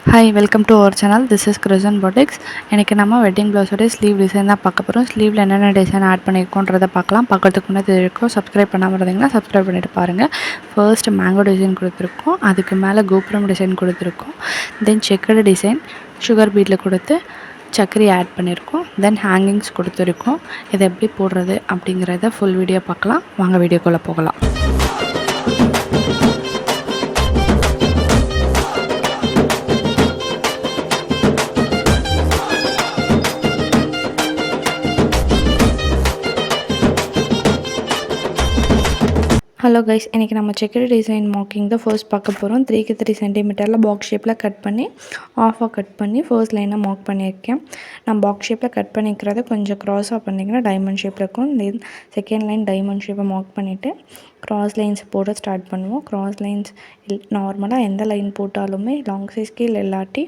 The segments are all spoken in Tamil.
Hi, welcome to our channel. This is Crescent Botics. எனக்கு நம்ம வெட்டிங் ப்ளவுஸோட ஸ்லீவ் டிசைன் தான் பார்க்க போகிறோம். ஸ்லீவில் என்னென்ன டிசைன் ஆட் பண்ணியிருக்கோன்றதை பார்க்கலாம். பார்க்கறதுக்கு முன்னாடி இருக்கும் சப்ஸ்கிரைப் பண்ணாமல் இருந்தீங்கன்னா சப்ஸ்கிரைப் பண்ணிட்டு பாருங்கள். ஃபர்ஸ்ட் மேங்கோ டிசைன் கொடுத்துருக்கோம், அதுக்கு மேலே கோபுரம் டிசைன் கொடுத்துருக்கோம். தென் செக்கடு டிசைன் சுகர் பீட்டில் கொடுத்து சக்கரை ஆட் பண்ணியிருக்கோம். தென் ஹேங்கிங்ஸ் கொடுத்துருக்கோம். இதை எப்படி போடுறது அப்படிங்கிறத ஃபுல் வீடியோ பார்க்கலாம். வாங்க வீடியோக்குள்ளே போகலாம். ஹலோ கைஸ், இன்றைக்கி நம்ம செக்கடு டிசைன் மார்க்கிங் தான் ஃபர்ஸ்ட் பார்க்க போகிறோம். 3க்கு 3 சென்டிமீட்டரில் பாக்ஸ் ஷேப்பில் கட் பண்ணி ஆஃபாக கட் பண்ணி ஃபர்ஸ்ட் லைனாக மார்க் பண்ணியிருக்கேன். நான் பாக்ஸ் ஷேப்பில் கட் பண்ணிக்கிறத கொஞ்சம் க்ராஸாக பண்ணிங்கன்னா டைமண்ட் ஷேப்பில் இருக்கும். தென் செகண்ட் லைன் டைமண்ட் ஷேப்பை மார்க் பண்ணிவிட்டு க்ராஸ் லைன்ஸ் போட ஸ்டார்ட் பண்ணுவோம். க்ராஸ் லைன்ஸ் நார்மலாக எந்த லைன் போட்டாலுமே லாங் சைஸ் ஸ்கேல் இல்லாட்டி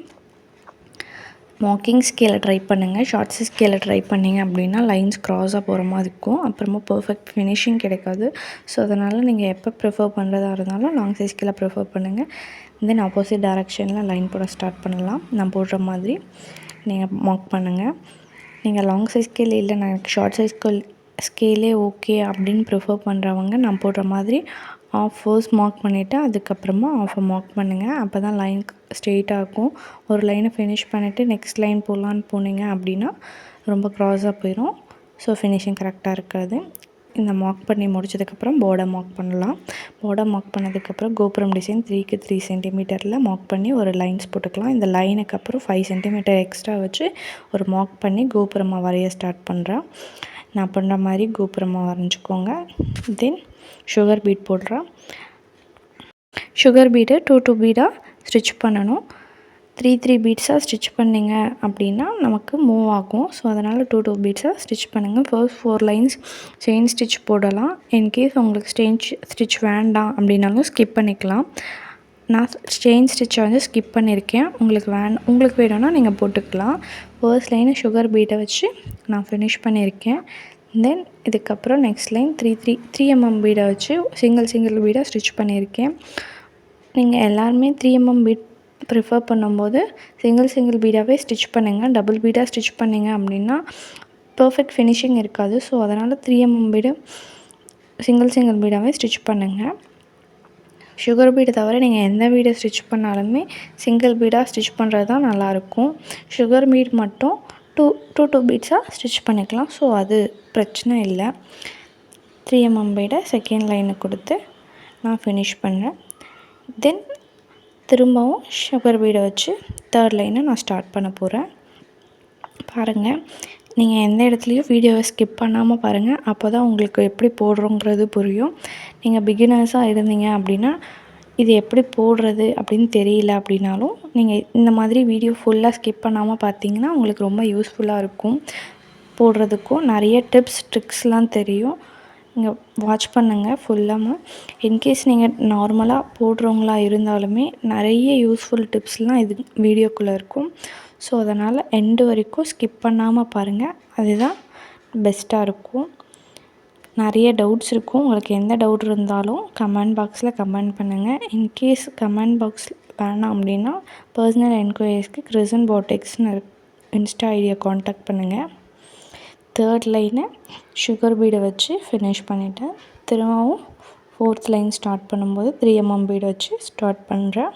மார்க்கிங் ஸ்கேலை ட்ரை பண்ணுங்கள். ஷார்ட் சைஸ் ஸ்கேலை ட்ரை பண்ணிங்க அப்படின்னா லைன்ஸ் க்ராஸாக போகிற மாதிரி இருக்கும். அப்புறமா பர்ஃபெக்ட் ஃபினிஷிங் கிடைக்காது. ஸோ அதனால் நீங்கள் எப்போ ப்ரிஃபர் பண்ணுறதா இருந்தாலும் லாங் சைஸ் ஸ்கேலை ப்ரிஃபர் பண்ணுங்கள். தென் ஆப்போசிட் டைரெக்ஷனில் லைன் போட ஸ்டார்ட் பண்ணலாம். நான் போடுற மாதிரி நீங்கள் மார்க் பண்ணுங்கள். நீங்கள் லாங் சைஸ் ஸ்கேல் இல்லை, நான் எனக்கு ஷார்ட் சைஸ் ஸ்கேலே ஓகே அப்படின்னு ப்ரிஃபர் பண்ணுறவங்க நான் போடுற மாதிரி ஆஃப் ஃபர்ஸ்ட் மார்க் பண்ணிவிட்டு அதுக்கப்புறமா ஆஃபை மார்க் பண்ணுங்கள். அப்போ தான் லைன் ஸ்ட்ரெயிட்டாக இருக்கும். ஒரு லைனை ஃபினிஷ் பண்ணிவிட்டு நெக்ஸ்ட் லைன் போடலான்னு போனீங்க அப்படின்னா ரொம்ப க்ராஸாக போயிடும். ஸோ ஃபினிஷிங் கரெக்டாக இருக்காது. இந்த மார்க் பண்ணி முடிச்சதுக்கப்புறம் போர்டை மார்க் பண்ணலாம். போர்டை மார்க் பண்ணதுக்கப்புறம் கோபுரம் டிசைன் 3க்கு 3 சென்டிமீட்டரில் மார்க் பண்ணி ஒரு லைன்ஸ் போட்டுக்கலாம். இந்த லைனுக்கு அப்புறம் 5 சென்டிமீட்டர் எக்ஸ்ட்ரா வச்சு ஒரு மார்க் பண்ணி கோபுரமாக வரைய ஸ்டார்ட் பண்ணுறேன். நான் பண்ணுற மாதிரி கோபுரமாக வரைஞ்சிக்கோங்க. தென் சுகர் பீட் போடுறேன். சுகர் பீடை 2 பீடாக ஸ்டிச் பண்ணணும். 3 பீட்ஸாக ஸ்டிச் பண்ணிங்க அப்படின்னா நமக்கு மூவ் ஆகும். ஸோ அதனால் 2 பீட்ஸாக ஸ்டிச் பண்ணுங்கள். ஃபர்ஸ்ட் 4 லைன்ஸ் செயின் ஸ்டிச் போடலாம். இன்கேஸ் உங்களுக்கு ஸ்டிச் வேண்டாம் அப்படின்னாலும் ஸ்கிப் பண்ணிக்கலாம். நான் செயின் ஸ்டிச்சை வந்து ஸ்கிப் பண்ணியிருக்கேன். உங்களுக்கு வேணும்னா நீங்கள் போட்டுக்கலாம். ஃபர்ஸ்ட் லைனை சுகர் பீட்டை வச்சு நான் ஃபினிஷ் பண்ணியிருக்கேன். தென் இதுக்கப்புறம் நெக்ஸ்ட் லைன் 3 mm பீடை வச்சு சிங்கிள் பீடாக ஸ்டிச் பண்ணியிருக்கேன். நீங்கள் எல்லாருமே 3 mm பீட் ப்ரிஃபர் பண்ணும்போது சிங்கிள் பீடாகவே ஸ்டிச் பண்ணுங்கள். டபுள் பீடாக ஸ்டிச் பண்ணிங்க அப்படின்னா பர்ஃபெக்ட் ஃபினிஷிங் இருக்காது. ஸோ அதனால் 3 mm பீடு சிங்கிள் பீடாகவே ஸ்டிச் பண்ணுங்கள். சுகர் பீடை தவிர நீங்கள் எந்த பீடை ஸ்டிச் பண்ணாலுமே சிங்கிள் பீடாக ஸ்டிச் பண்ணுறது தான் நல்லாயிருக்கும். சுகர் பீட் மட்டும் 2 பீட்ஸாக ஸ்டிச் பண்ணிக்கலாம். ஸோ அது பிரச்சனை இல்லை. 3 mm பீடை செகண்ட் லைனை கொடுத்து நான் ஃபினிஷ் பண்ணுறேன். தென் திரும்பவும் சுகர் பீடை வச்சு தேர்ட் லைனை நான் ஸ்டார்ட் பண்ண போகிறேன். பாருங்கள், நீங்கள் எந்த இடத்துலையும் வீடியோவை ஸ்கிப் பண்ணாமல் பாருங்கள். அப்போ தான் உங்களுக்கு எப்படி போடுறோங்கிறது புரியும். நீங்கள் பிகினர்ஸாக இருந்தீங்க அப்படின்னா இது எப்படி போடுறது அப்படின்னு தெரியல அப்படின்னாலும் நீங்கள் இந்த மாதிரி வீடியோ ஃபுல்லாக ஸ்கிப் பண்ணாமல் பார்த்தீங்கன்னா உங்களுக்கு ரொம்ப யூஸ்ஃபுல்லாக இருக்கும். போடுறதுக்கும் நிறைய டிப்ஸ் ட்ரிக்ஸ்லாம் தெரியும். நீங்கள் வாட்ச் பண்ணுங்கள் ஃபுல்லாக. இன்கேஸ் நீங்கள் நார்மலாக போடுறவங்களா இருந்தாலுமே நிறைய யூஸ்ஃபுல் டிப்ஸ்லாம் இது வீடியோக்குள்ளே இருக்கும். ஸோ அதனால் எண்டு வரைக்கும் ஸ்கிப் பண்ணாமல் பாருங்கள். அதுதான் பெஸ்ட்டாக இருக்கும். நிறைய டவுட்ஸ் இருக்கும். உங்களுக்கு எந்த டவுட் இருந்தாலும் கமெண்ட் பாக்ஸில் கமெண்ட் பண்ணுங்கள். இன்கேஸ் கமெண்ட் பாக்ஸ் வேணாம் அப்படின்னா பர்சனல் என்கொயரிஸ்க்கு கிறிசன் பாட்டிக்ஸ்னு இன்ஸ்டா ஐடியை காண்டாக்ட் பண்ணுங்கள். தேர்ட் லைனை சுகர் பீடை வச்சு ஃபினிஷ் பண்ணிவிட்டேன். திரும்பவும் 4th லைன் ஸ்டார்ட் பண்ணும்போது 3 mm பீடை வச்சு ஸ்டார்ட் பண்ணுறேன்.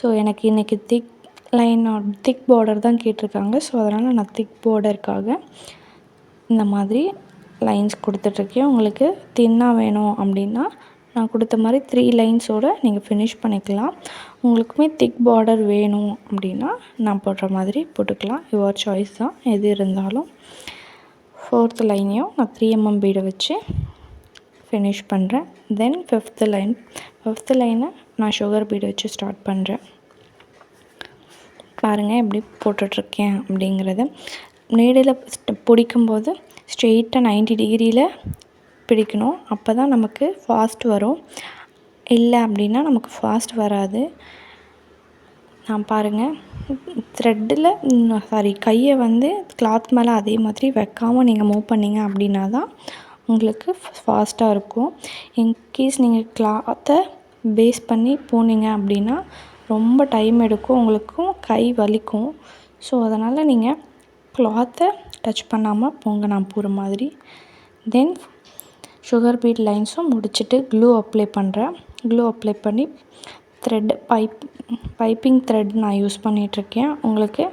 ஸோ எனக்கு இன்றைக்கி திக் பார்டர் தான் கேட்டிருக்காங்க. ஸோ அதனால் நான் திக் பார்டருக்காக இந்த மாதிரி லைன்ஸ் கொடுத்துட்ருக்கேன். உங்களுக்கு தின்னாக வேணும் அப்படின்னா நான் கொடுத்த மாதிரி 3 லைன்ஸோடு நீங்கள் ஃபினிஷ் பண்ணிக்கலாம். உங்களுக்குமே திக் பார்டர் வேணும் அப்படின்னா நான் போடுற மாதிரி போட்டுக்கலாம். யுவர் சாய்ஸ் தான் எது இருந்தாலும். 4th லைனையும் நான் 3 mm பீடை வச்சு ஃபினிஷ் பண்ணுறேன். தென் 5th லைனை நான் சுகர் பீடை வச்சு ஸ்டார்ட் பண்ணுறேன். பாருங்கள் எப்படி போட்டுட்ருக்கேன் அப்படிங்கிறத. நீடில் பிடிக்கும்போது ஸ்ட்ரெயிட்டாக 90 டிகிரியில் பிடிக்கணும். அப்போ தான் நமக்கு ஃபாஸ்ட் வரும். இல்லை அப்படின்னா நமக்கு ஃபாஸ்ட் வராது. நான் பாருங்கள் கையை வந்து கிளாத் மேலே அதே மாதிரி வைக்காமல் நீங்கள் மூவ் பண்ணிங்க அப்படின்னா தான் உங்களுக்கு ஃபாஸ்ட்டாக இருக்கும். இன்கேஸ் நீங்கள் கிளாத்தை பேஸ் பண்ணி போனீங்க அப்படின்னா ரொம்ப டைம் எடுக்கும், உங்களுக்கும் கை வலிக்கும். ஸோ அதனால் நீங்கள் கிளாத்தை டச் பண்ணாமல் போங்க நான் போகிற மாதிரி. தென் சுகர் பீட் லைன்ஸும் முடிச்சுட்டு க்ளூ அப்ளை பண்ணுறேன். க்ளூ அப்ளை பண்ணி பைப்பிங் த்ரெட் நான் யூஸ் பண்ணிகிட்ருக்கேன். உங்களுக்கு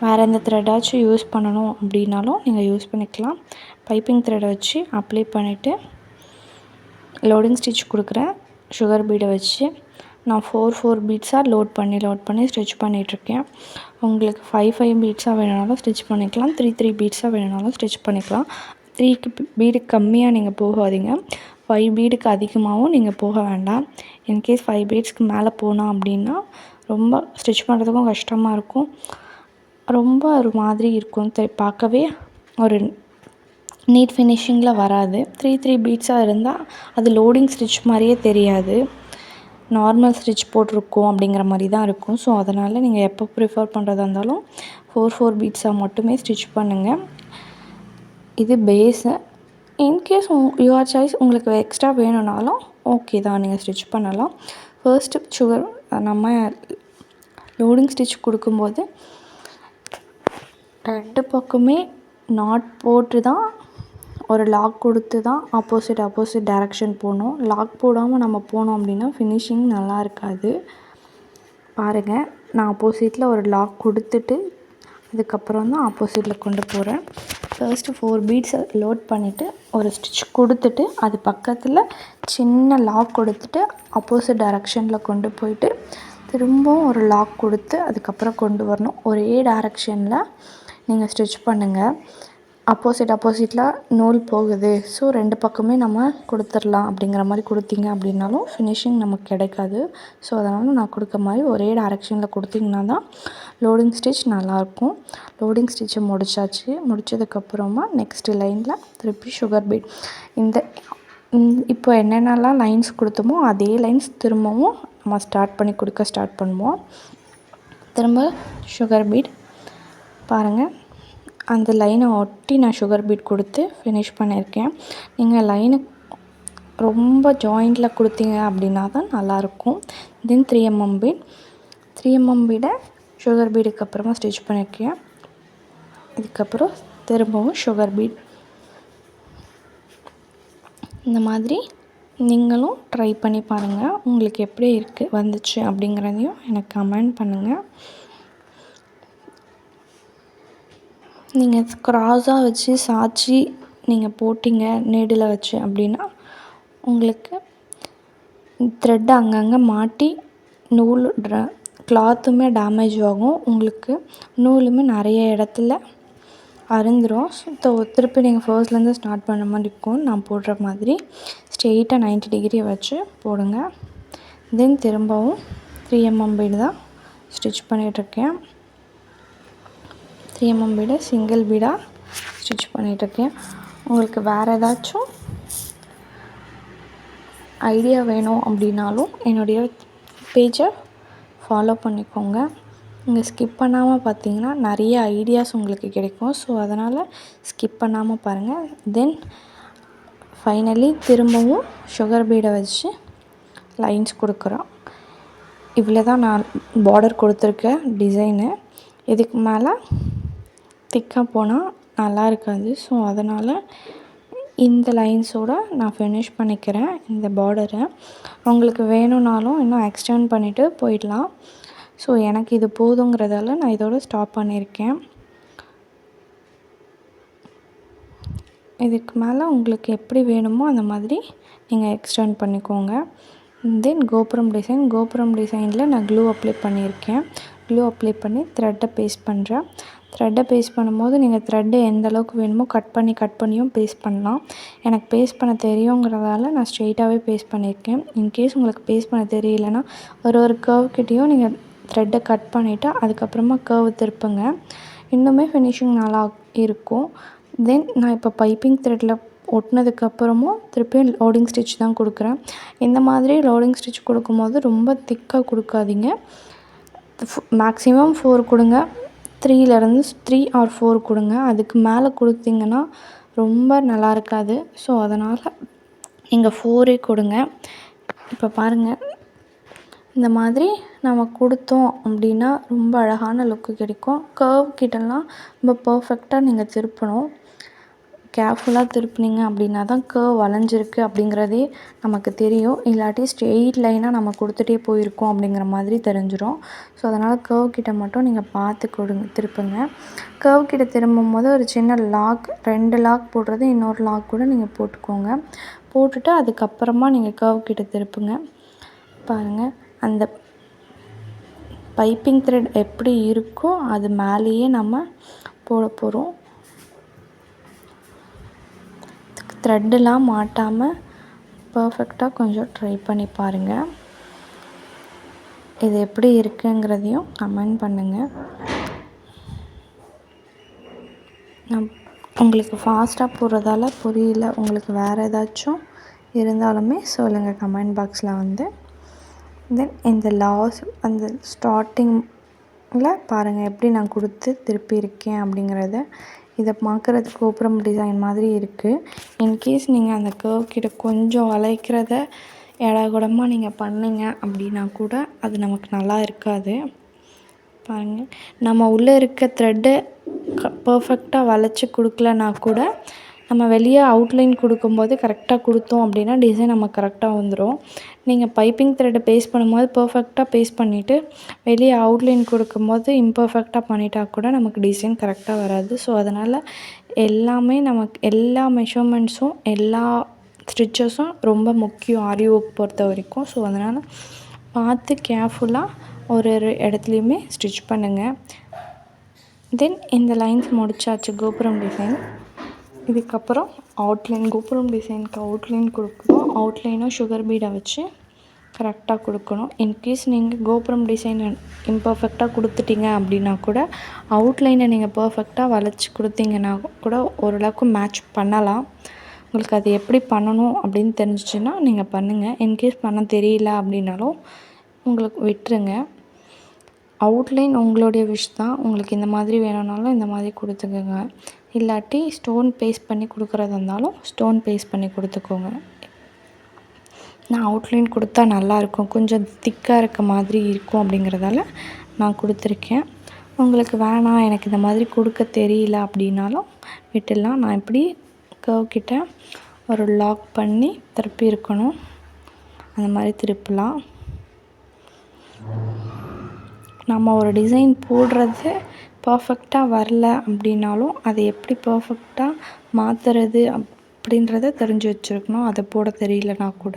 வேறு எந்த த்ரெட்டாச்சும் யூஸ் பண்ணணும் அப்படின்னாலும் நீங்கள் யூஸ் பண்ணிக்கலாம். பைப்பிங் த்ரெட்டை வச்சு அப்ளை பண்ணிவிட்டு லோடிங் ஸ்டிச் கொடுக்குறேன். சுகர் பீடை வச்சு நான் 4 பீட்ஸாக லோட் பண்ணி ஸ்டிச் பண்ணிகிட்ருக்கேன். உங்களுக்கு 5 பீட்ஸாக வேணுனாலும் ஸ்டிச் பண்ணிக்கலாம். 3 பீட்ஸாக வேணுனாலும் ஸ்டிச் பண்ணிக்கலாம். 3 பீடுக்கு கம்மியாக நீங்கள் போகாதீங்க. 5 பீடுக்கு அதிகமாகவும் நீங்கள் போக வேண்டாம். இன்கேஸ் 5 பீட்ஸ்க்கு மேலே போனோம் அப்படின்னா ரொம்ப ஸ்டிச் பண்ணுறதுக்கும் கஷ்டமாக இருக்கும், ரொம்ப ஒரு மாதிரி இருக்கும், பார்க்கவே ஒரு நீட் ஃபினிஷிங்கில் வராது. 3 பீட்ஸாக இருந்தால் அது லோடிங் ஸ்டிச் மாதிரியே தெரியாது, நார்மல் ஸ்டிச் போட்டிருக்கோம் அப்படிங்கிற மாதிரி தான் இருக்கும். ஸோ அதனால் நீங்கள் எப்போ ப்ரிஃபர் பண்ணுறதா இருந்தாலும் 4 பீட்ஸாக மட்டுமே ஸ்டிச் பண்ணுங்கள். இது பேஸு. இன்கேஸ் யுவர் சாய்ஸ், உங்களுக்கு எக்ஸ்ட்ரா வேணும்னாலும் ஓகே தான், நீங்கள் ஸ்டிச் பண்ணலாம். ஃபர்ஸ்ட்டு நம்ம லோடிங் ஸ்டிச் கொடுக்கும்போது 2 பக்கமே நாட் போட்டு தான், ஒரு லாக் கொடுத்து தான் ஆப்போசிட் டைரக்ஷன் போகணும். லாக் போடாமல் நம்ம போனோம் அப்படின்னா ஃபினிஷிங் நல்லா இருக்காது. பாருங்கள், நான் ஆப்போசிட்டில் ஒரு லாக் கொடுத்துட்டு அதுக்கப்புறம் தான் ஆப்போசிட்டில் கொண்டு போகிறேன். ஃபர்ஸ்ட்டு 4 பீட்ஸை லோட் பண்ணிவிட்டு ஒரு ஸ்டிச் கொடுத்துட்டு அது பக்கத்தில் சின்ன லாக் கொடுத்துட்டு ஆப்போசிட் டைரக்ஷனில் கொண்டு போயிட்டு திரும்பவும் ஒரு லாக் கொடுத்து அதுக்கப்புறம் கொண்டு வரணும். ஒரே டைரக்ஷனில் நீங்கள் ஸ்டிச் பண்ணுங்கள். ஆப்போசிட்டில் நூல் போகுது, ஸோ 2 பக்கமே நம்ம கொடுத்துடலாம் அப்படிங்கிற மாதிரி கொடுத்தீங்க அப்படின்னாலும் ஃபினிஷிங் நமக்கு கிடைக்காது. ஸோ அதனால் நான் கொடுக்க மாதிரி ஒரே டைரக்ஷனில் கொடுத்திங்கன்னா தான் லோடிங் ஸ்டிச் நல்லாயிருக்கும். லோடிங் ஸ்டிச்சை முடித்ததுக்கப்புறமா நெக்ஸ்ட்டு லைனில் திருப்பி சுகர் பீட். இப்போ என்னென்னலாம் லைன்ஸ் கொடுத்தோமோ அதே லைன்ஸ் திரும்பவும் நம்ம ஸ்டார்ட் பண்ணுவோம். திரும்ப சுகர் பீட் பாருங்கள், அந்த லைனை ஒட்டி நான் சுகர் பீட் கொடுத்து ஃபினிஷ் பண்ணியிருக்கேன். நீங்கள் லைனு ரொம்ப ஜாயிண்டில் கொடுத்தீங்க அப்படின்னா தான் நல்லாயிருக்கும். தென் 3mm பீட், 3mm பீடை சுகர் பீடுக்கு அப்புறமா ஸ்டிச் பண்ணியிருக்கேன். இதுக்கப்புறம் திரும்பவும் சுகர் பீட். இந்த மாதிரி நீங்களும் ட்ரை பண்ணி பாருங்கள். உங்களுக்கு எப்படி வந்துச்சு அப்படிங்கிறதையும் எனக்கு கமெண்ட் பண்ணுங்கள். நீங்கள் க்ராஸாக வச்சு சாய்ச்சி நீங்கள் போட்டிங்க நீடில் வச்சு அப்படின்னா உங்களுக்கு த்ரெட் அங்கங்கே மாட்டி கிளாத்துமே டேமேஜ் ஆகும், உங்களுக்கு நூலுமே நிறைய இடத்துல அறுந்துடும். ஸோ திருப்பி நீங்கள் ஃபர்ஸ்ட்லேருந்து ஸ்டார்ட் பண்ண மாதிரி இருக்கும். நான் போடுற மாதிரி ஸ்ட்ரெயிட்டாக 90 டிகிரி வச்சு போடுங்க. தென் திரும்பவும் 3mm பீடு தான் ஸ்டிச் பண்ணிகிட்ருக்கேன். 3mm பீடை சிங்கிள் பீடாக ஸ்டிச் பண்ணிகிட்ருக்கேன். உங்களுக்கு வேறு ஏதாச்சும் ஐடியா வேணும் அப்படின்னாலும் என்னுடைய பேஜை ஃபாலோ பண்ணிக்கோங்க. நீங்கள் ஸ்கிப் பண்ணாமல் பார்த்தீங்கன்னா நிறைய ஐடியாஸ் உங்களுக்கு கிடைக்கும். ஸோ அதனால் ஸ்கிப் பண்ணாமல் பாருங்கள். தென் ஃபைனலி திரும்பவும் சுகர் பீடை வச்சு லைன்ஸ் கொடுக்குறோம். இவ்வளோ தான் நான் பார்டர் கொடுத்துருக்க டிசைனு. இதுக்கு மேலே திக்காக போனால் நல்லா இருக்காது. ஸோ அதனால் இந்த லைன்ஸோடு நான் ஃபினிஷ் பண்ணிக்கிறேன் இந்த பார்டரை. உங்களுக்கு வேணும்னாலும் இன்னும் எக்ஸ்டெண்ட் பண்ணிவிட்டு போயிடலாம். ஸோ எனக்கு இது போதுங்கிறதால நான் இதோட ஸ்டாப் பண்ணியிருக்கேன். இதுக்கு மேலே உங்களுக்கு எப்படி வேணுமோ அந்த மாதிரி நீங்கள் எக்ஸ்டெண்ட் பண்ணிக்கோங்க. தென் கோபுரம் டிசைனில் நான் க்ளூ அப்ளை பண்ணியிருக்கேன். க்ளூ அப்ளை பண்ணி த்ரெட்டை பேஸ்ட் பண்ணுறேன். த்ரெட்டை பேஸ்ட் பண்ணும்போது நீங்கள் த்ரெட்டு எந்த அளவுக்கு வேணுமோ கட் பண்ணியும் பேஸ்ட் பண்ணலாம். எனக்கு பேஸ்ட் பண்ண தெரியுங்கிறதால நான் ஸ்ட்ரெயிட்டாகவே பேஸ்ட் பண்ணியிருக்கேன். இன்கேஸ் உங்களுக்கு பேஸ்ட் பண்ண தெரியலனா ஒரு கர்வ்கிட்டையும் நீங்கள் த்ரெட்டை கட் பண்ணிவிட்டு அதுக்கப்புறமா கர்வ் திருப்புங்க, இன்னுமே ஃபினிஷிங் நல்லா இருக்கும். தென் நான் இப்போ பைப்பிங் த்ரெட்டில் ஒட்டினதுக்கப்புறமும் திருப்பியும் லோடிங் ஸ்டிச் தான் கொடுக்குறேன். இந்த மாதிரி லோடிங் ஸ்டிச் கொடுக்கும்போது ரொம்ப திக்காக கொடுக்காதீங்க. மேக்ஸிமம் 4 கொடுங்க, 3 or 4 கொடுங்க. அதுக்கு மேலே கொடுத்தீங்கன்னா ரொம்ப நல்லா இருக்காது. ஸோ அதனால் நீங்கள் 4 கொடுங்க. இப்போ பாருங்கள், இந்த மாதிரி நம்ம கொடுத்தோம் அப்படின்னா ரொம்ப அழகான லுக்கு கிடைக்கும். கர்வ் கிட்டலாம் ரொம்ப பர்ஃபெக்டாக நீங்கள் திருப்பணும். கேர்ஃபுல்லாக திருப்பினீங்க அப்படின்னா தான் கர்வ் வளைஞ்சிருக்கு அப்படிங்கிறதே நமக்கு தெரியும். இல்லாட்டி ஸ்ட்ரெயிட் லைனாக நம்ம கொடுத்துட்டே போயிருக்கோம் அப்படிங்கிற மாதிரி தெரிஞ்சிடும். ஸோ அதனால் கர்வ் கிட்ட மட்டும் நீங்கள் பார்த்து திருப்புங்க. கர்வ் கிட்ட திரும்பும்போது ஒரு சின்ன லாக் 2 லாக் போடுறது, இன்னொரு லாக் கூட நீங்கள் போட்டுக்கோங்க. போட்டுட்டு அதுக்கப்புறமா நீங்கள் கர்வ் கிட்ட திருப்புங்க. பாருங்கள், அந்த பைப்பிங் த்ரெட் எப்படி இருக்கோ அது மேலேயே நம்ம போட போகிறோம். த்ரெட்டெலாம் மாட்டாமல் பர்ஃபெக்டாக கொஞ்சம் ட்ரை பண்ணி பாருங்கள். இது எப்படி இருக்குங்கிறதையும் கமெண்ட் பண்ணுங்கள். உங்களுக்கு ஃபாஸ்ட்டாக போடுறதால புரியல, உங்களுக்கு வேறு ஏதாச்சும் இருந்தாலுமே சொல்லுங்கள் கமெண்ட் பாக்ஸில் வந்து. தென் இந்த அந்த ஸ்டார்டிங்கில் பாருங்கள் எப்படி நான் கொடுத்து திருப்பியிருக்கேன் அப்படிங்கிறத. இதை பார்க்குறதுக்கு கோபுரம் டிசைன் மாதிரி இருக்குது. இன்கேஸ் நீங்கள் அந்த கர்வ் கிட்ட கொஞ்சம் வளைக்கிறத ஏடாகூடமாக நீங்கள் பண்ணிங்க அப்படின்னா கூட அது நமக்கு நல்லா இருக்காது. பாருங்கள், நம்ம உள்ளே இருக்க த்ரெட்டை பர்ஃபெக்டாக வளைச்சி கொடுக்கலனா கூட நம்ம வெளியே அவுட்லைன் கொடுக்கும்போது கரெக்டாக கொடுத்தோம் அப்படின்னா டிசைன் நமக்கு கரெக்டாக வந்துடும். நீங்கள் பைப்பிங் த்ரெட்டை பேஸ்ட் பண்ணும்போது பர்ஃபெக்டாக பேஸ்ட் பண்ணிவிட்டு வெளியே அவுட்லைன் கொடுக்கும்போது இம்பர்ஃபெக்டாக பண்ணிட்டா கூட நமக்கு டிசைன் கரெக்டாக வராது. ஸோ அதனால் நமக்கு எல்லா மெஷர்மெண்ட்ஸும் எல்லா ஸ்டிச்சஸும் ரொம்ப முக்கியம் ஆரி ஒர்க் பொறுத்த வரைக்கும். ஸோ அதனால் பார்த்து கேர்ஃபுல்லாக ஒரு இடத்துலையுமே ஸ்டிச் பண்ணுங்கள். தென் இந்த லைன்ஸ் முடிச்சாச்சு கோபுரம் டிசைன். இதுக்கப்புறம் அவுட்லைன், கோபுரம் டிசைனுக்கு அவுட்லைன் கொடுக்கணும். அவுட்லைனும் சுகர் பீடை வச்சு கரெக்டாக கொடுக்கணும். இன்கேஸ் நீங்கள் கோபுரம் டிசைன் இம்பர்ஃபெக்டாக கொடுத்துட்டீங்க அப்படின்னா கூட அவுட்லைனை நீங்கள் பர்ஃபெக்டாக வளைச்சி கொடுத்தீங்கன்னா கூட ஓரளவுக்கு மேட்ச் பண்ணலாம். உங்களுக்கு அது எப்படி பண்ணணும் அப்படின்னு தெரிஞ்சிச்சுன்னா நீங்கள் பண்ணுங்கள். இன்கேஸ் பண்ண தெரியல அப்படின்னாலும் உங்களுக்கு விட்டுருங்க. அவுட்லைன் உங்களுடைய விஷ் தான். உங்களுக்கு இந்த மாதிரி வேணும்னாலும் இந்த மாதிரி கொடுத்துக்கோங்க. இல்லாட்டி ஸ்டோன் பேஸ்ட் பண்ணி கொடுக்குறதா இருந்தாலும் ஸ்டோன் பேஸ்ட் பண்ணி கொடுத்துக்கோங்க. நான் அவுட்லைன் கொடுத்தா நல்லாயிருக்கும், கொஞ்சம் திக்காக இருக்க மாதிரி இருக்கும் அப்படிங்கிறதால நான் கொடுத்துருக்கேன். உங்களுக்கு வேணாம், எனக்கு இந்த மாதிரி கொடுக்க தெரியல அப்படின்னாலும் விட்டுடலாம். நான் இப்படி கர்வ் கிட்ட ஒரு லாக் பண்ணி திருப்பி இருக்கணும், அந்த மாதிரி திருப்பலாம். நம்ம ஒரு டிசைன் போடுறது பர்ஃபெக்டாக வரல அப்படின்னாலும் அதை எப்படி பர்ஃபெக்டாக மாற்றுறது அப்படின்றத தெரிஞ்சு வச்சுருக்கணும். அதை போட தெரியலனா கூட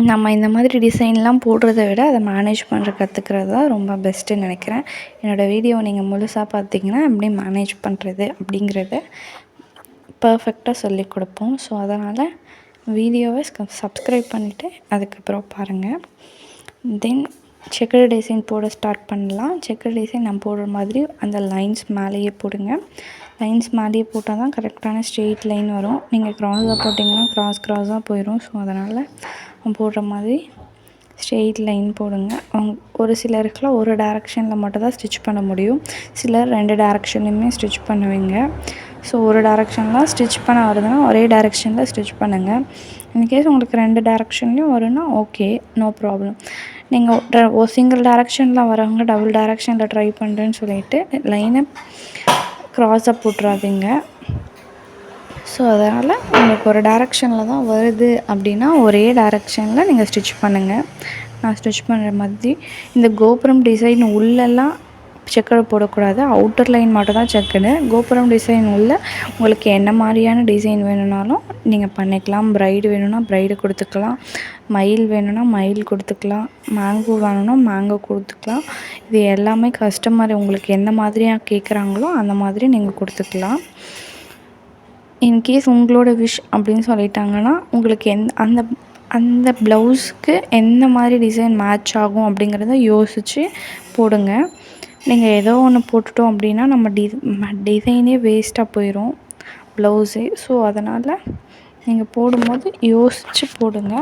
நம்ம இந்த மாதிரி டிசைன்லாம் போடுறத விட அதை மேனேஜ் பண்ணுற கற்றுக்கிறது தான் ரொம்ப பெஸ்ட்டுன்னு நினைக்கிறேன். என்னோடய வீடியோவை நீங்கள் முழுசாக பார்த்தீங்கன்னா எப்படி மேனேஜ் பண்ணுறது அப்படிங்கிறத பர்ஃபெக்டாக சொல்லி கொடுப்போம். ஸோ அதனால் வீடியோவை சப்ஸ்கிரைப் பண்ணிவிட்டு அதுக்கப்புறம் பாருங்கள். தென் செக்கர் டிசைன் போட ஸ்டார்ட் பண்ணலாம். செக்கர் டிசைன் நம்ம போடுற மாதிரி அந்த லைன்ஸ் மேலேயே போடுங்க. லைன்ஸ் மேலேயே போட்டால் தான் கரெக்டான ஸ்ட்ரெயிட் லைன் வரும். நீங்கள் க்ராஸாக போட்டிங்கன்னா க்ராஸாக போயிடும். ஸோ அதனால் போடுற மாதிரி ஸ்ட்ரெயிட் லைன் போடுங்க. ஒரு சிலருக்குலாம் ஒரு டேரெக்ஷனில் மட்டும் தான் ஸ்டிச் பண்ண முடியும், சிலர் 2 டேரெக்ஷன்லையுமே ஸ்டிச் பண்ணுவீங்க. ஸோ ஒரு டேரெக்ஷன்லாம் ஸ்டிச் பண்ண வருதுன்னா ஒரே டேரெக்ஷனில் ஸ்டிச் பண்ணுங்கள். இன்கேஸ் உங்களுக்கு 2 டேரெக்ஷன்லேயும் வரும்னா ஓகே, நோ ப்ராப்ளம். நீங்கள் ஒரு சிங்கிள் டேரெக்ஷனில் வரவங்க டபுள் டேரெக்ஷனில் ட்ரை பண்ணுறேன்னு சொல்லிவிட்டு லைனை க்ராஸாக போட்டுறாதீங்க. ஸோ அதனால் உங்களுக்கு ஒரு டேரெக்ஷனில் தான் வருது அப்படின்னா ஒரே டேரெக்ஷனில் நீங்கள் ஸ்டிச் பண்ணுங்கள். நான் ஸ்டிச் பண்ணுற மாதிரி இந்த கோபுரம் டிசைன் உள்ளெல்லாம் செக்கர் போடக்கூடாது, அவுட்டர் லைன் மட்டும் தான் செக்குடு. கோபுரம் டிசைன் உள்ள உங்களுக்கு என்ன மாதிரியான டிசைன் வேணும்னாலும் நீங்கள் பண்ணிக்கலாம். ப்ரைடு வேணும்னா ப்ரைடு கொடுத்துக்கலாம், மயில் வேணும்னா மயில் கொடுத்துக்கலாம், மேங்கோ வேணும்னா மேங்கோ கொடுத்துக்கலாம். இது எல்லாமே கஸ்டமர் உங்களுக்கு எந்த மாதிரியாக கேட்குறாங்களோ அந்த மாதிரி நீங்கள் கொடுத்துக்கலாம். இன்கேஸ் உங்களோட விஷ் அப்படின்னு சொல்லிட்டாங்கன்னா உங்களுக்கு அந்த அந்த ப்ளவுஸ்க்கு எந்த மாதிரி டிசைன் மேட்ச் ஆகும் அப்படிங்கிறத யோசித்து போடுங்க. நீங்கள் ஏதோ ஒன்று போட்டுட்டோம் அப்படின்னா நம்ம டிசைனே வேஸ்ட்டாக போயிடும் ப்ளவுஸே. ஸோ அதனால் நீங்கள் போடும்போது யோசித்து போடுங்க.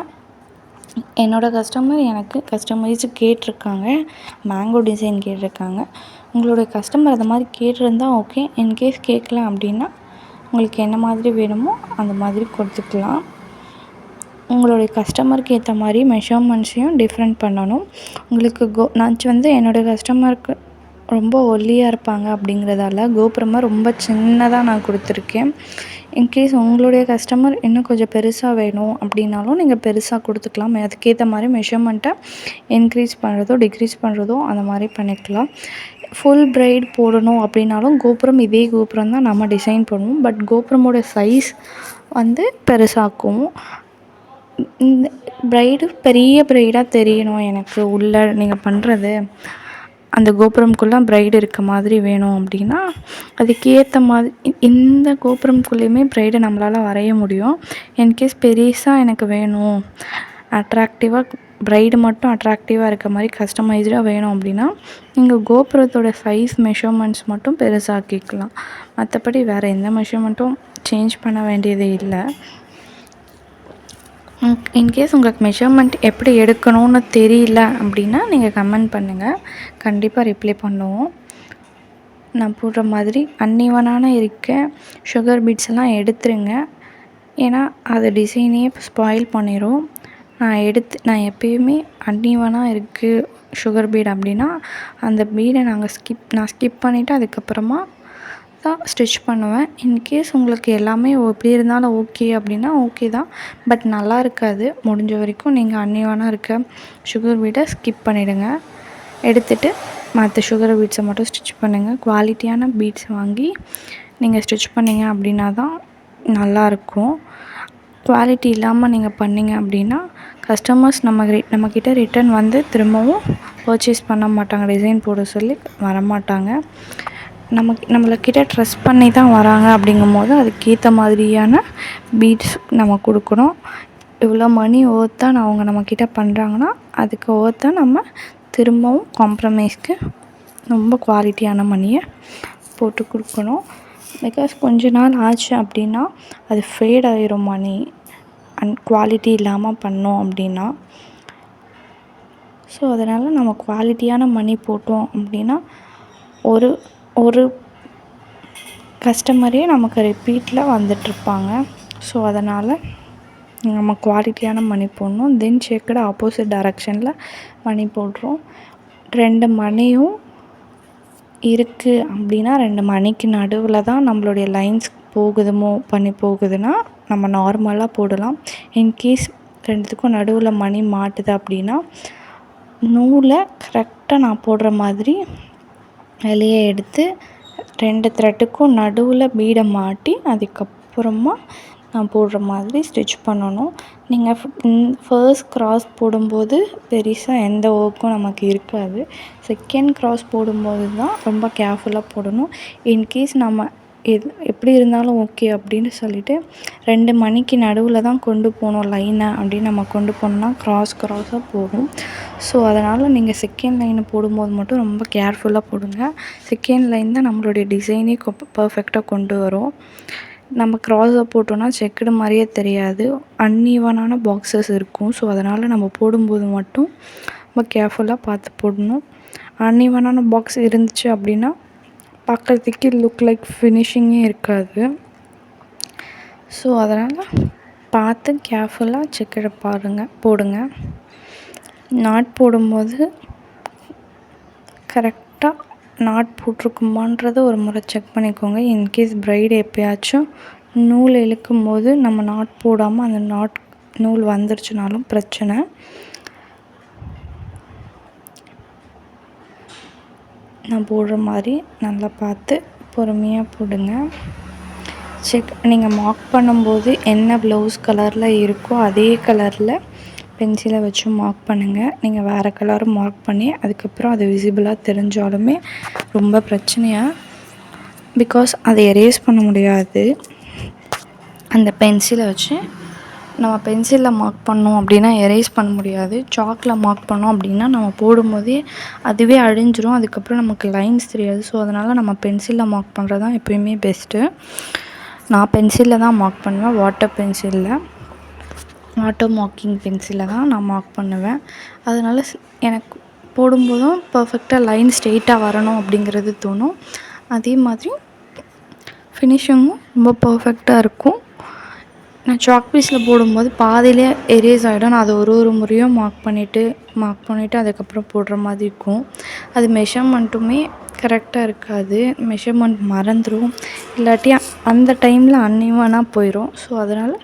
என்னோடய கஸ்டமர் எனக்கு கஸ்டமைஸு கேட்டிருக்காங்க, மேங்கோ டிசைன் கேட்டிருக்காங்க. உங்களுடைய கஸ்டமர் அந்த மாதிரி கேட்டிருந்தால் ஓகே. இன்கேஸ் கேட்கல அப்படின்னா உங்களுக்கு என்ன மாதிரி வேணுமோ அந்த மாதிரி கொடுத்துக்கலாம். உங்களுடைய கஸ்டமருக்கு ஏற்ற மாதிரி மெஷர்மெண்ட்ஸையும் டிஃப்ரெண்ட் பண்ணணும். உங்களுக்கு நான் வந்து என்னோடய கஸ்டமருக்கு ரொம்ப ஒல்லியாக இருப்பாங்க அப்படிங்கிறதால கோபுரமாக ரொம்ப சின்னதாக நான் கொடுத்துருக்கேன். இன்கேஸ் உங்களுடைய கஸ்டமர் இன்னும் கொஞ்சம் பெருசாக வேணும் அப்படின்னாலும் நீங்கள் பெருசாக கொடுத்துக்கலாம். அதுக்கேற்ற மாதிரி மெஷர்மெண்ட்டை இன்க்ரீஸ் பண்ணுறதோ டிக்ரீஸ் பண்ணுறதோ அந்த மாதிரி பண்ணிக்கலாம். ஃபுல் பிரைட் போடணும் அப்படின்னாலும் கோபுரம் இதே கோபுரம் தான் நம்ம டிசைன் பண்ணுவோம். பட் கோபுரமோட சைஸ் வந்து பெருசாக்குவோம். இந்த பிரைடு பெரிய பிரைடாக தெரியணும் எனக்கு உள்ளே நீங்கள் பண்ணுறது அந்த கோபுரம்குள்ளே பிரைடு இருக்க மாதிரி வேணும் அப்படின்னா அதுக்கேற்ற மாதிரி இந்த கோபுரம்குள்ளேயுமே பிரைடை நம்மளால் வரைய முடியும். இன்கேஸ் பெருசாக எனக்கு வேணும், அட்ராக்டிவாக பிரைடு மட்டும் அட்ராக்டிவாக இருக்க மாதிரி கஸ்டமைஸ்டாக வேணும் அப்படின்னா நீங்கள் கோபுரத்தோட சைஸ் மெஷர்மெண்ட்ஸ் மட்டும் பெருசாக்கிக்கலாம். மற்றபடி வேறு எந்த மெஷர்மெண்ட்டும் சேஞ்ச் பண்ண வேண்டியதே இல்லை. இன்கேஸ் உங்களுக்கு மெஷர்மெண்ட் எப்படி எடுக்கணும்னு தெரியல அப்படின்னா நீங்கள் கமெண்ட் பண்ணுங்கள், கண்டிப்பாக ரிப்ளை பண்ணுவோம். நான் போடுற மாதிரி அன்இவனான இருக்க சுகர் பீட்ஸ் எல்லாம் எடுத்துருங்க. ஏன்னா அது டிசைனையே ஸ்பாயில் பண்ணிடும். நான் எப்பயுமே அன்இவனாக இருக்குது சுகர் பீட் அப்படின்னா அந்த பீடை நான் ஸ்கிப் பண்ணிவிட்டு அதுக்கப்புறமா தான் ஸ்டிச் பண்ணுவேன். இன்கேஸ் உங்களுக்கு எல்லாமே எப்படி இருந்தாலும் ஓகே அப்படின்னா ஓகே தான். பட் நல்லா இருக்காது. முடிஞ்ச வரைக்கும் நீங்கள் அன்இவனாக இருக்க சுகர் பீடை ஸ்கிப் பண்ணிவிடுங்க. எடுத்துகிட்டு மற்ற சுகர் பீட்ஸை மட்டும் ஸ்டிச் பண்ணுங்கள். குவாலிட்டியான பீட்ஸ் வாங்கி நீங்கள் ஸ்டிச் பண்ணிங்க அப்படின்னா தான் நல்லாயிருக்கும். குவாலிட்டி இல்லாமல் நீங்கள் பண்ணிங்க அப்படின்னா கஸ்டமர்ஸ் நம்மக்கிட்ட ரிட்டன் வந்து திரும்பவும் பர்ச்சேஸ் பண்ண மாட்டாங்க. டிசைன் போட சொல்லி வரமாட்டாங்க. நம்மக்கிட்ட ட்ரஸ்ட் பண்ணி தான் வராங்க. அப்படிங்கும்போது அதுக்கேற்ற மாதிரியான பீட்ஸ் நம்ம கொடுக்கணும். இவ்வளோ மணி ஒர்த்தாக அவங்க நம்மக்கிட்ட பண்ணுறாங்கன்னா அதுக்கு ஒர்த்தாக நம்ம திரும்பவும் காம்ப்ரமைஸ்க்கு ரொம்ப குவாலிட்டியான மணியை போட்டு கொடுக்கணும். பிகாஸ் கொஞ்ச நாள் ஆச்சு அப்படின்னா அது ஃபேட் ஆகிரும் மணி குவாலிட்டி இல்லாமல் பண்ணோம் அப்படின்னா. ஸோ அதனால் நம்ம குவாலிட்டியான மணி போட்டோம் அப்படின்னா ஒரு கஸ்டமரே நமக்கு ரிப்பீட்டில் வந்துட்டுருப்பாங்க. ஸோ அதனால் நம்ம குவாலிட்டியான மணி போடணும். தென் செக்குடு ஆப்போசிட் டைரக்ஷனில் மணி போடுறோம். 2 மணியும் இருக்குது அப்படின்னா 2 மணிக்கு நடுவில் தான் நம்மளுடைய லைன்ஸ் போகுதுன்னா நம்ம நார்மலாக போடலாம். இன்கேஸ் 2த்துக்கும் நடுவில் மணி மாட்டுது அப்படின்னா நூலை கரெக்டாக நான் போடுற மாதிரி வெளியே எடுத்து 2 த்ரெட்டுக்கும் நடுவில் பீடை மாட்டி அதுக்கப்புறமா நான் போடுற மாதிரி ஸ்டிச் பண்ணணும். நீங்கள் ஃபர்ஸ்ட் க்ராஸ் போடும்போது பெருசாக எந்த ஒர்க்கும் நமக்கு இருக்காது. செகண்ட் க்ராஸ் போடும்போது தான் ரொம்ப கேர்ஃபுல்லாக போடணும். இன்கேஸ் நம்ம எப்படி இருந்தாலும் ஓகே அப்படின்னு சொல்லிவிட்டு 2 மணிக்கு நடுவில் தான் கொண்டு போகணும் லைனை அப்படின்னு நம்ம கொண்டு போனோம்னா க்ராஸாக போகும். ஸோ அதனால் நீங்கள் செகண்ட் லைனை போடும்போது மட்டும் ரொம்ப கேர்ஃபுல்லாக போடுங்க. செகண்ட் லைன் தான் நம்மளுடைய டிசைனே பர்ஃபெக்டாக கொண்டு வரும். நம்ம க்ராஸாக போட்டோன்னா செக்குடு மாதிரியே தெரியாது, அன்ஈவனான பாக்ஸஸ் இருக்கும். ஸோ அதனால் நம்ம போடும்போது மட்டும் ரொம்ப கேர்ஃபுல்லாக பார்த்து போடணும். அன்ஈவனான பாக்ஸ் இருந்துச்சு அப்படின்னா பார்க்குறதுக்கு லுக் லைக் ஃபினிஷிங்கே இருக்காது. ஸோ அதனால் பார்த்து கேர்ஃபுல்லாக செக்குடு போடுங்க. நாட் போடும்போது கரெக்டாக நாட் போட்டிருக்குமான்றதை ஒரு முறை செக் பண்ணிக்கோங்க. இன்கேஸ் பிரைடு எப்போயாச்சும் நூல் இழுக்கும் போது நம்ம நாட் போடாமல் அந்த நூல் வந்துருச்சுனாலும் பிரச்சனை. நான் போடுற மாதிரி நல்லா பார்த்து பொறுமையாக போடுங்க. நீங்கள் மார்க் பண்ணும்போது என்ன ப்ளவுஸ் கலரில் இருக்கோ அதே கலரில் பென்சிலை வச்சு மார்க் பண்ணுங்கள். நீங்கள் வேறு கலரும் மார்க் பண்ணி அதுக்கப்புறம் அது விசிபிளாக தெரிஞ்சாலுமே ரொம்ப பிரச்சனையாக, பிகாஸ் அதை எரேஸ் பண்ண முடியாது. அந்த பென்சிலை வச்சு நம்ம பென்சிலில் மார்க் பண்ணோம் அப்படின்னா எரேஸ் பண்ண முடியாது. சாக்கில் மார்க் பண்ணோம் அப்படின்னா நம்ம போடும்போதே அதுவே அழிஞ்சிரும். அதுக்கப்புறம் நமக்கு லைன்ஸ் தெரியாது. ஸோ அதனால் நம்ம பென்சிலில் மார்க் பண்ணுறது தான் எப்போயுமே பெஸ்ட்டு. நான் பென்சிலில் தான் மார்க் பண்ணுவேன். வாட்டர் மார்க்கிங் பென்சிலில் தான் நான் மார்க் பண்ணுவேன். அதனால் எனக்கு போடும்போதும் பர்ஃபெக்டாக லைன் ஸ்ட்ரெயிட்டாக வரணும் அப்படிங்கிறது தோணும். அதே மாதிரி ஃபினிஷிங்கும் ரொம்ப பர்ஃபெக்டாக இருக்கும். நான் சாக் பீஸில் போடும்போது பாதியிலே எரேஸ் ஆகிடும். நான் அதை ஒரு முறையும் மார்க் பண்ணிவிட்டு அதுக்கப்புறம் போடுற மாதிரி இருக்கும். அது மெஷர்மெண்ட்டுமே கரெக்டாக இருக்காது. மெஷர்மெண்ட் மறந்துடும், இல்லாட்டி அந்த டைமில் அன்ஈவனாக போயிடும். ஸோ அதனால்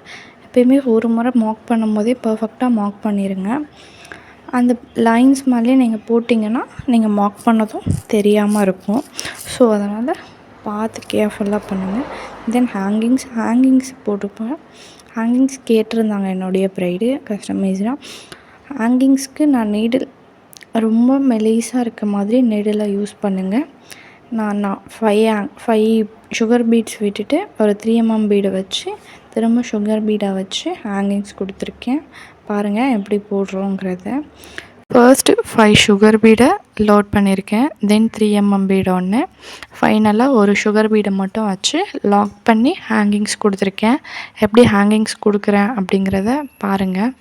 எப்போயுமே ஒரு முறை மார்க் பண்ணும்போதே பர்ஃபெக்டாக மார்க் பண்ணிடுங்க. அந்த லைன்ஸ் மேலேயே நீங்கள் போட்டிங்கன்னா நீங்கள் மார்க் பண்ணதும் தெரியாமல் இருக்கும். ஸோ அதனால் பார்த்து கேர்ஃபுல்லாக பண்ணுங்கள். தென் ஹேங்கிங்ஸ் போட்டுப்பேன். ஹேங்கிங்ஸ் கேட்டிருந்தாங்க என்னுடைய ப்ரைடு கஸ்டமைஸ்டாக. ஹேங்கிங்ஸ்க்கு நான் நீடில் ரொம்ப மெலிசாக இருக்க மாதிரி நீடிலை யூஸ் பண்ணுங்கள். நான் 5 சுகர் பீட்ஸ் விட்டுட்டு ஒரு 3mm பீடை வச்சு திரும்ப சுகர் பீடாக வச்சு ஹேங்கிங்ஸ் கொடுத்துருக்கேன். பாருங்கள் எப்படி போடுறோங்கிறத. ஃபர்ஸ்ட்டு 5 சுகர் பீடை லோட் பண்ணியிருக்கேன். தென் 3mm பீடை ஒன்று, ஃபைனலாக ஒரு சுகர் பீடை மட்டும் வச்சு லாக் பண்ணி ஹேங்கிங்ஸ் கொடுத்துருக்கேன். எப்படி ஹேங்கிங்ஸ் கொடுக்குறேன் அப்படிங்கிறத பாருங்கள்.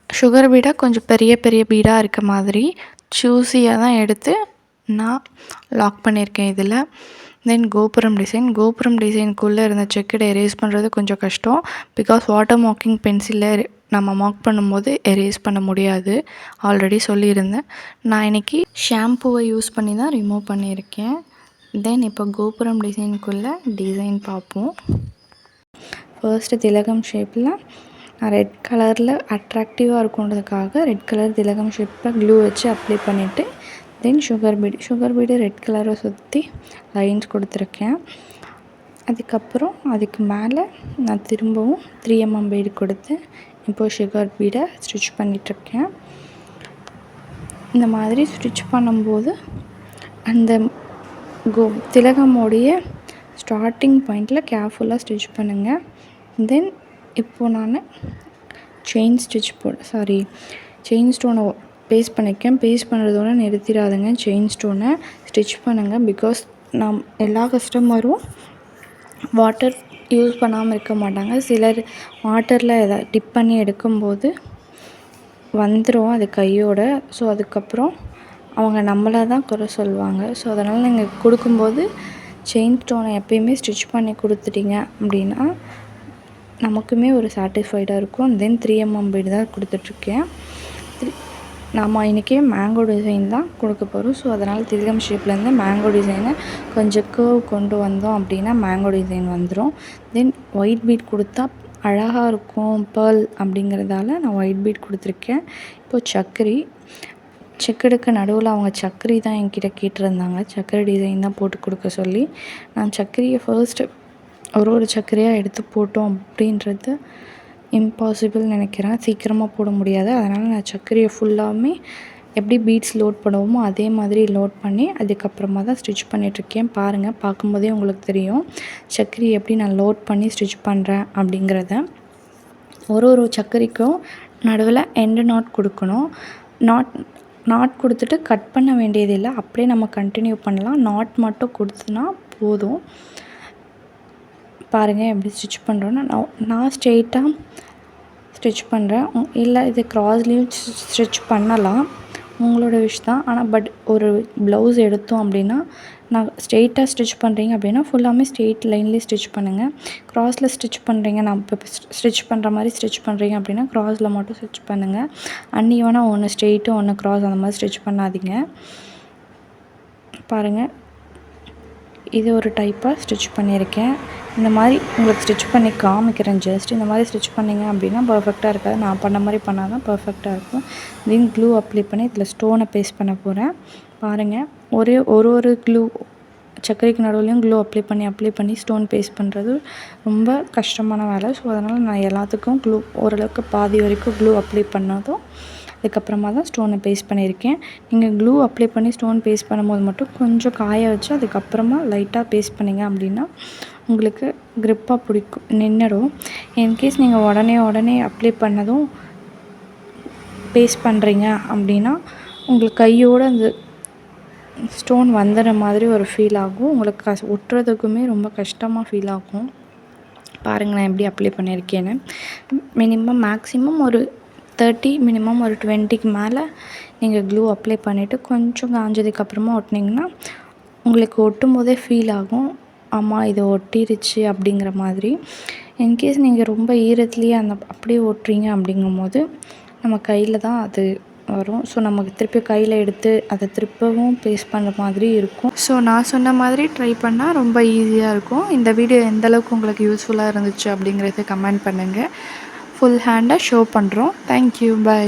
சுகர் பீடை கொஞ்சம் பெரிய பீடாக இருக்க மாதிரி சூஸியாக தான் எடுத்து நான் லாக் பண்ணியிருக்கேன் இதில். தென் கோபுரம் டிசைனுக்குள்ளே இருந்த செக்கடை எரேஸ் பண்ணுறது கொஞ்சம் கஷ்டம். பிகாஸ் வாட்டர் மார்க்கிங் பென்சிலில் நம்ம மார்க் பண்ணும்போது எரேஸ் பண்ண முடியாது, ஆல்ரெடி சொல்லியிருந்தேன். நான் இன்றைக்கி ஷாம்புவை யூஸ் பண்ணி தான் ரிமூவ் பண்ணியிருக்கேன். தென் இப்போ கோபுரம் டிசைனுக்குள்ளே டிசைன் பார்ப்போம். ஃபர்ஸ்ட்டு திலகம் ஷேப்பில் நான் ரெட் கலரில் அட்ராக்டிவாக இருக்குன்றதுக்காக ரெட் கலர் திலகம் ஷேப்பில் க்ளூ வச்சு அப்ளை பண்ணிவிட்டு தென் சுகர் பீடு ரெட் கலரை சுற்றி லைன்ஸ் கொடுத்துருக்கேன். அதுக்கப்புறம் அதுக்கு மேலே நான் திரும்பவும் 3mm பீடு கொடுத்து இப்போது சுகர் பீடை ஸ்டிச் பண்ணிகிட்ருக்கேன். இந்த மாதிரி ஸ்டிச் பண்ணும்போது அந்த திலகமோடைய ஸ்டார்டிங் பாயிண்டில் கேர்ஃபுல்லாக ஸ்டிச் பண்ணுங்கள். தென் இப்போது நான் செயின் ஸ்டோனை பேஸ்ட் பண்ணியிருக்கேன். பேஸ்ட் பண்ணுறதோட நிறுத்திடாதுங்க, செயின் ஸ்டோனை ஸ்டிச் பண்ணுங்கள். பிகாஸ் எல்லா கஸ்டமரும் வாட்டர் யூஸ் பண்ணாமல் இருக்க மாட்டாங்க. சிலர் வாட்டரில் எதாவது டிப் பண்ணி எடுக்கும்போது வந்துடும் அது கையோட. ஸோ அதுக்கப்புறம் அவங்க நம்மளை தான் குறை சொல்லுவாங்க. ஸோ அதனால் நீங்கள் கொடுக்கும்போது செயின் ஸ்டோனை எப்பயுமே ஸ்டிச் பண்ணி கொடுத்துட்டீங்க அப்படின்னா நமக்குமே ஒரு சாட்டிஸ்ஃபைடாக இருக்கும். தென் 3mm பீடு தான் கொடுத்துட்ருக்கேன். நாம் இன்றைக்கி மேங்கோ டிசைன் தான் கொடுக்க போகிறோம். ஸோ அதனால் திலகம் ஷேப்லேருந்து மேங்கோ டிசைனை கொஞ்சம் கர்வ் கொண்டு வந்தோம் அப்படின்னா மேங்கோ டிசைன் வந்துடும். தென் ஒயிட் பீட் கொடுத்தா அழகாக இருக்கும் பேர்ல் அப்படிங்கிறதால நான் ஒயிட் பீட் கொடுத்துருக்கேன். இப்போது செக்கடுக்கு நடுவில் அவங்க சக்கரி தான் என்கிட்ட கேட்டிருந்தாங்க. சக்கரை டிசைன் தான் போட்டு கொடுக்க சொல்லி நான் சக்கரியை ஃபர்ஸ்ட்டு ஒரு சக்கரையாக எடுத்து போட்டோம் அப்படின்றது இம்பாசிபிள் நினைக்கிறேன். சீக்கிரமாக போட முடியாது. அதனால் நான் சக்கரையை ஃபுல்லாமே எப்படி பீட்ஸ் லோட் பண்ணுவோமோ அதே மாதிரி லோட் பண்ணி அதுக்கப்புறமா தான் ஸ்டிச் பண்ணிகிட்ருக்கேன். பாருங்கள், பார்க்கும்போதே உங்களுக்கு தெரியும் சக்கரை எப்படி நான் லோட் பண்ணி ஸ்டிச் பண்ணுறேன் அப்படிங்கிறத. ஒரு சக்கரைக்கும் நடுவில் எண்டு நாட் கொடுக்கணும். நாட் கொடுத்துட்டு கட் பண்ண வேண்டியதில்லை, அப்படியே நம்ம கண்டினியூ பண்ணலாம். நாட் மட்டும் கொடுத்தனா போதும். பாருங்கள் எப்படி ஸ்டிச் பண்ணுறோன்னா நான் ஸ்ட்ரெயிட்டாக ஸ்டிச் பண்ணுறேன். இல்லை இது க்ராஸ்லேயும் ஸ்டிச் பண்ணலாம், உங்களோட விஷ் தான். ஆனால் ஒரு ப்ளவுஸ் எடுத்தோம் அப்படின்னா நான் ஸ்ட்ரெயிட்டாக ஸ்டிச் பண்ணுறீங்க அப்படின்னா ஃபுல்லாமே ஸ்ட்ரெயிட் லைன்லேயே ஸ்டிச் பண்ணுங்கள். க்ராஸில் ஸ்டிச் பண்ணுறீங்க, நான் இப்போ ஸ்டிச் பண்ணுற மாதிரி ஸ்டிச் பண்ணுறீங்க அப்படின்னா க்ராஸில் மட்டும் ஸ்டிச் பண்ணுங்கள். அன்னியவனாக ஒன்று ஸ்ட்ரெயிட்டு ஒன்று க்ராஸ் அந்த மாதிரி ஸ்டிச் பண்ணாதீங்க. பாருங்கள், இது ஒரு டைப்பாக ஸ்டிச் பண்ணியிருக்கேன். இந்த மாதிரி உங்களுக்கு ஸ்டிச் பண்ணி காமிக்கிறேன். ஜஸ்ட் இந்த மாதிரி ஸ்டிச் பண்ணிங்க அப்படின்னா பர்ஃபெக்டாக இருக்காது. நான் பண்ண மாதிரி பண்ணால் தான் பர்ஃபெக்டாக இருக்கும். தென் க்ளூ அப்ளை பண்ணி இதில் ஸ்டோனை பேஸ்ட் பண்ண போகிறேன். பாருங்கள், ஒரு க்ளூ சக்கரைக்கு நடுவுலையும் க்ளூ அப்ளை பண்ணி ஸ்டோன் பேஸ்ட் பண்ணுறது ரொம்ப கஷ்டமான வேலை. ஸோ அதனால் நான் எல்லாத்துக்கும் க்ளூ ஓரளவுக்கு பாதி வரைக்கும் க்ளூ அப்ளை பண்ணதும் அதுக்கப்புறமா தான் ஸ்டோனை பேஸ்ட் பண்ணியிருக்கேன். நீங்கள் க்ளூ அப்ளை பண்ணி ஸ்டோன் பேஸ்ட் பண்ணும்போது மட்டும் கொஞ்சம் காய வச்சு அதுக்கப்புறமா லைட்டாக பேஸ்ட் பண்ணிங்க அப்படின்னா உங்களுக்கு க்ரிப்பாக நின்றுடும். இன்கேஸ் நீங்கள் உடனே அப்ளை பண்ணதும் பேஸ்ட் பண்ணுறீங்க அப்படின்னா உங்களுக்கு கையோடு அந்த ஸ்டோன் வந்துடுற மாதிரி ஒரு ஃபீல் ஆகும். உங்களுக்கு ஒட்டுறதுக்குமே ரொம்ப கஷ்டமாக ஃபீல் ஆகும். பாருங்கள் நான் எப்படி அப்ளை பண்ணியிருக்கேன்னு. மேக்ஸிமம் ஒரு 30, மினிமம் ஒரு 20க்கு மேலே நீங்கள் க்ளூ அப்ளை பண்ணிவிட்டு கொஞ்சம் காஞ்சதுக்கப்புறமா ஒட்டினீங்கன்னா உங்களுக்கு ஒட்டும் போதே ஃபீல் ஆகும், ஆமாம் இது ஒட்டிருச்சு அப்படிங்கிற மாதிரி. இன்கேஸ் நீங்கள் ரொம்ப ஈரத்துலேயே அப்படியே ஓட்டுறீங்க அப்படிங்கும்போது நம்ம கையில் தான் அது வரும். ஸோ நமக்கு திருப்பி கையில் எடுத்து அதை திருப்பவும் பேஸ்ட் பண்ணுற மாதிரி இருக்கும். ஸோ நான் சொன்ன மாதிரி ட்ரை பண்ணால் ரொம்ப ஈஸியாக இருக்கும். இந்த வீடியோ எந்தளவுக்கு உங்களுக்கு யூஸ்ஃபுல்லாக இருந்துச்சு அப்படிங்கிறத கமெண்ட் பண்ணுங்கள். ஃபுல் ஹேண்டை ஷோ பண்ணுறோம். Thank you, by.